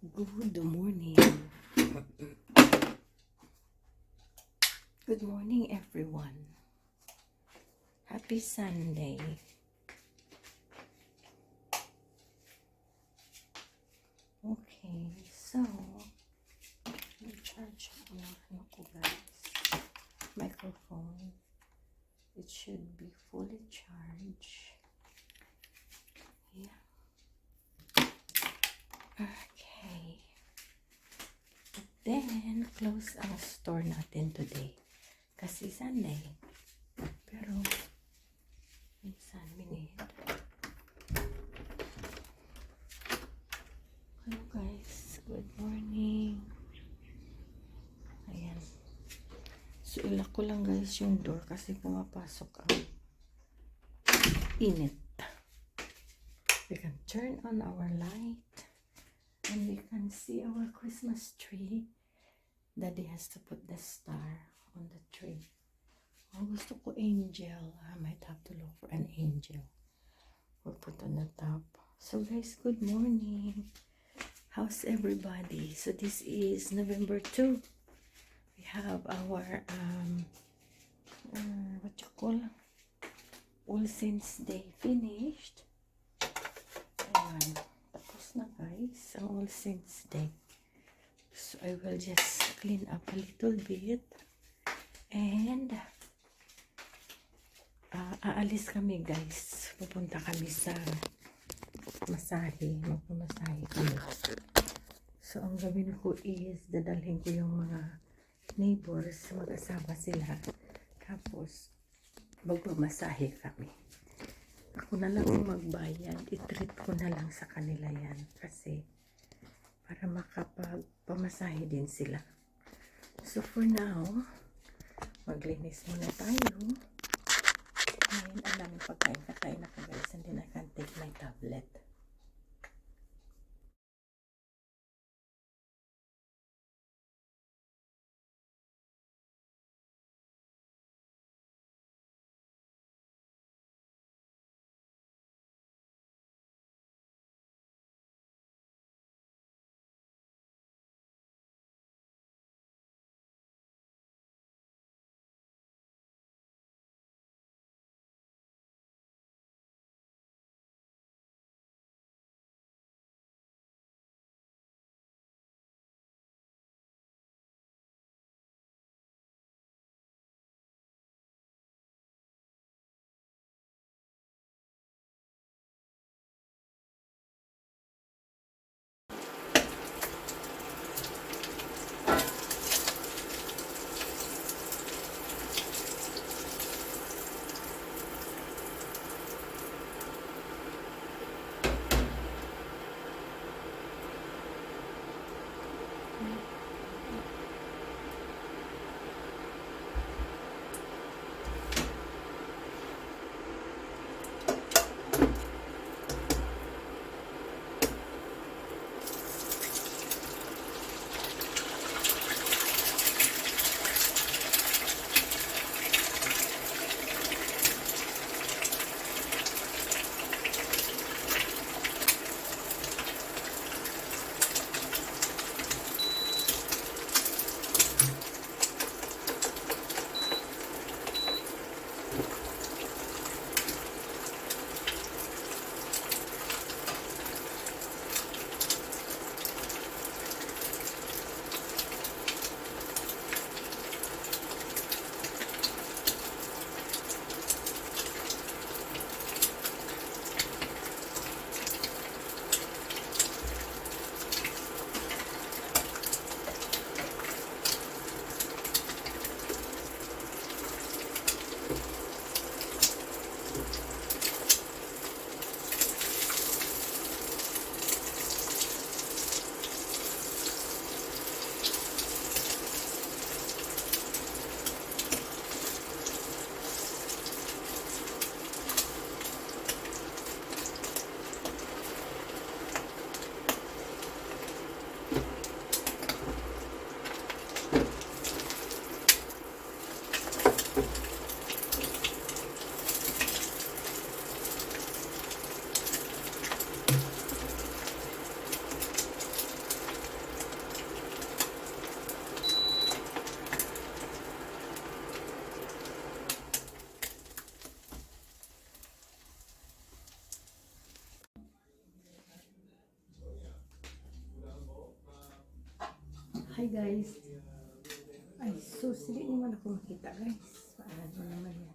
Good morning. Good morning, everyone. Happy Sunday. Okay, so charge ano ko guys. Microphone. It should be fully charged. Yeah. Okay. Then, close ang store natin today. Kasi Sunday. Pero, minsan, minute. Hello guys. Good morning. Ayan. So, ilak ko lang guys yung door kasi pumapasok ang init. We can turn on our light and we can see our Christmas tree. Daddy has to put the star on the tree. Oh, gusto ko angel. I might have to look for an angel. We'll put on the top. So guys, good morning. How's everybody? So this is November 2. We have our what you call All Saints Day finished. Ayan, tapos na guys ang All Saints Day. So I will just clean up a little bit and aalis kami guys. Pupunta kami sa masahe. Magpamasahe kami. So ang gawin ko is dadalhin ko yung mga neighbors. Mag-asawa sila. Tapos magpamasahe kami. Ako na lang yung magbayad. I-treat ko na lang sa kanila yan. Kasi para makapagpamasahe din sila. So for now, maglinis muna tayo. Ngayon, alam yung pagkain na ko guys. And then I can take my tablet. Hi guys. Ay, sus, hindi naman ako makita guys. Paano naman yan?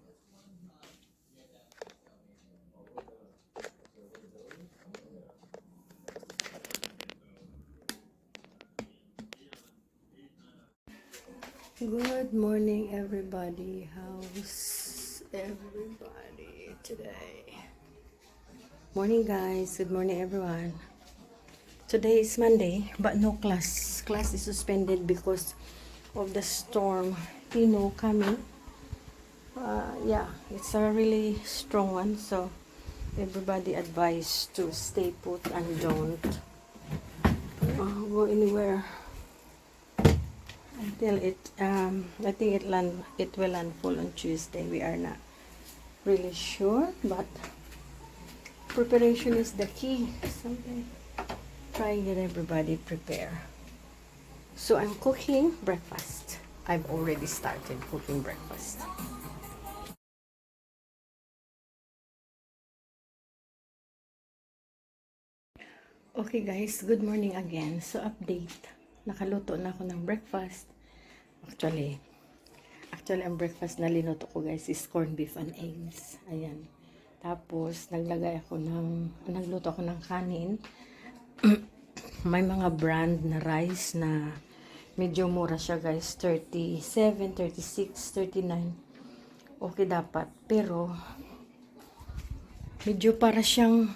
Good morning everybody. How's everybody today? Morning guys. Good morning everyone. Today is Monday, but no class. Class is suspended because of the storm coming. Yeah, it's a really strong one, so everybody advised to stay put and don't go anywhere until I think it will unfold on Tuesday. We are not really sure, but preparation is the key. Something try and get everybody prepare. So I'm cooking breakfast. I've already started cooking breakfast. Okay guys, good morning again. So update, nakaluto na ako ng breakfast. Actually ang breakfast na linuto ko guys is corned beef and eggs. Ayan. Tapos nagluto ako ng kanin. May mga brand na rice na medyo mura siya guys, 37, 36, 39. Okay dapat, pero medyo para siyang,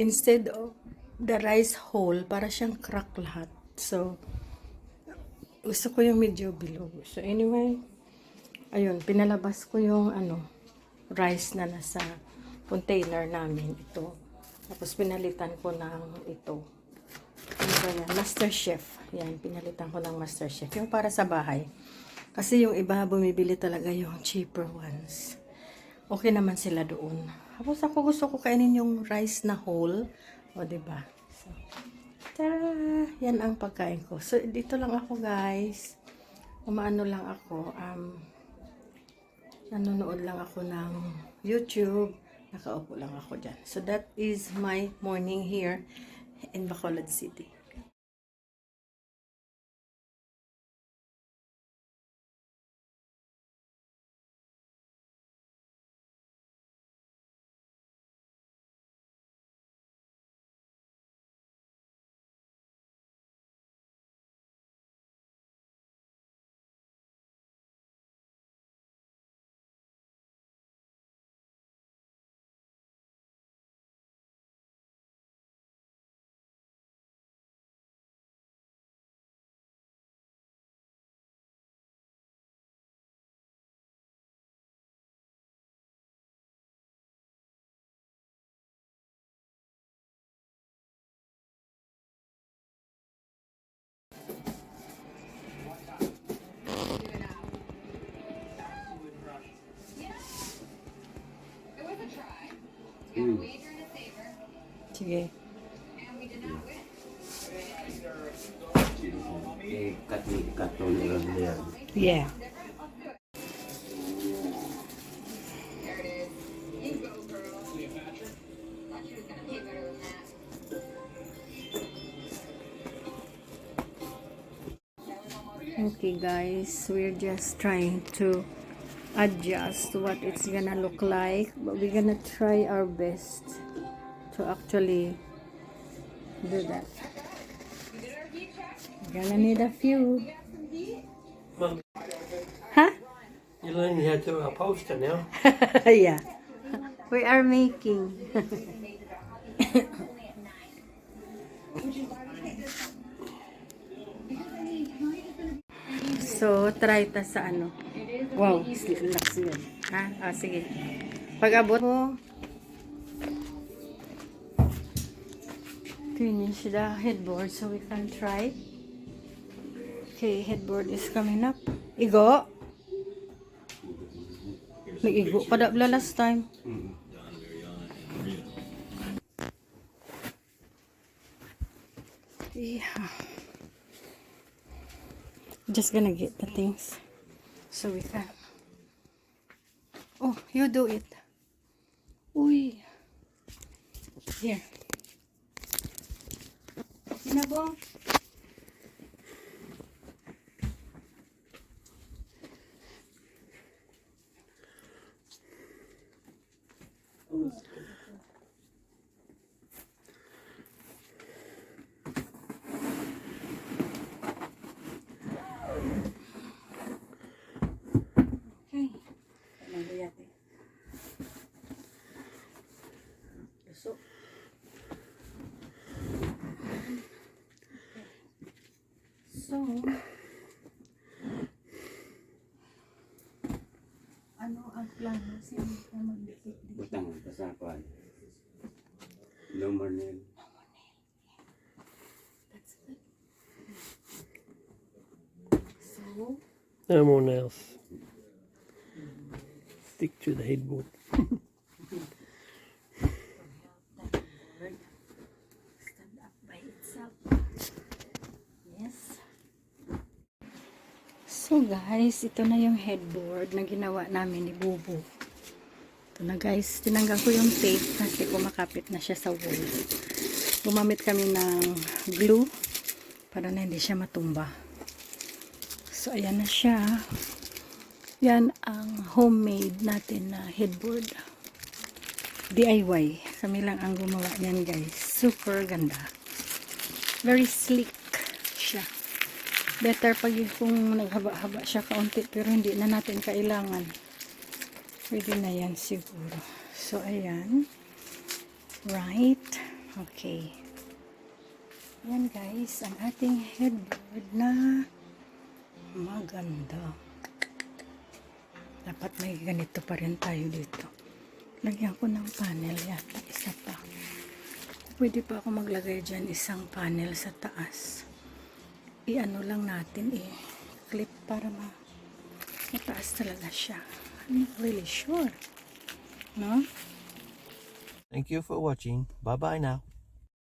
instead of the rice whole, para siyang crack lahat. So gusto ko yung medyo bilog. So anyway, ayun, pinalabas ko yung rice na nasa container namin ito. Tapos pinalitan ko ng ito. Ano ba yan? Master Chef. Yan, pinalitan ko ng Master Chef. Yung para sa bahay. Kasi yung iba, bumibili talaga yung cheaper ones. Okay naman sila doon. Tapos ako gusto ko kainin yung rice na whole. O, diba? So, tara! Yan ang pagkain ko. So, dito lang ako, guys. Umaano lang ako. Nanonood lang ako ng YouTube. Nakaupo lang ako dyan. So, that is my morning here in Bacolod City. Sige. Yeah. Okay guys, we're just trying to adjust what it's gonna look like, but we're gonna try our best to actually do that. We're gonna need a few. Mum, Huh? you're learning how to do a poster now. Yeah. We are making. So, try ta sa ano. Wow, relax yun. Ha? Ah, sige. Pag-abot mo, finish the headboard so we can try. Okay, headboard is coming up. Igo. Nag-igo pa dabla last time. Yeah. Just gonna get the things so we can. Oh, you do it. Uy. Here. Inabong. So, ano ang plano? Sino ka magdikit-dikit? Butang pasapan. No more nail. That's good. So, No more nails. Stick to the headboard. that board stand up by itself. Yes. So guys, ito na yung headboard na ginawa namin ni Bubu. Ito na guys, tinanggal ko yung tape kasi kumakapit na siya sa wall. Gumamit kami ng glue para na hindi siya matumba. So ayan na siya. Yan ang homemade natin na headboard. DIY. Kami lang ang gumawa niyan guys. Super ganda. Very sleek siya. Better pag kung naghaba-haba siya kaunti pero hindi na natin kailangan. Pwede na yan siguro. So ayan. Right. Okay. Yan guys. Ang ating headboard na maganda. Dapat may ganito pa rin tayo dito. Lagyan ko ng panel yata. Isa pa. Pwede pa ako maglagay dyan isang panel sa taas. I-ano lang natin clip para mataas talaga siya. I'm not really sure. No? Thank you for watching. Bye bye now.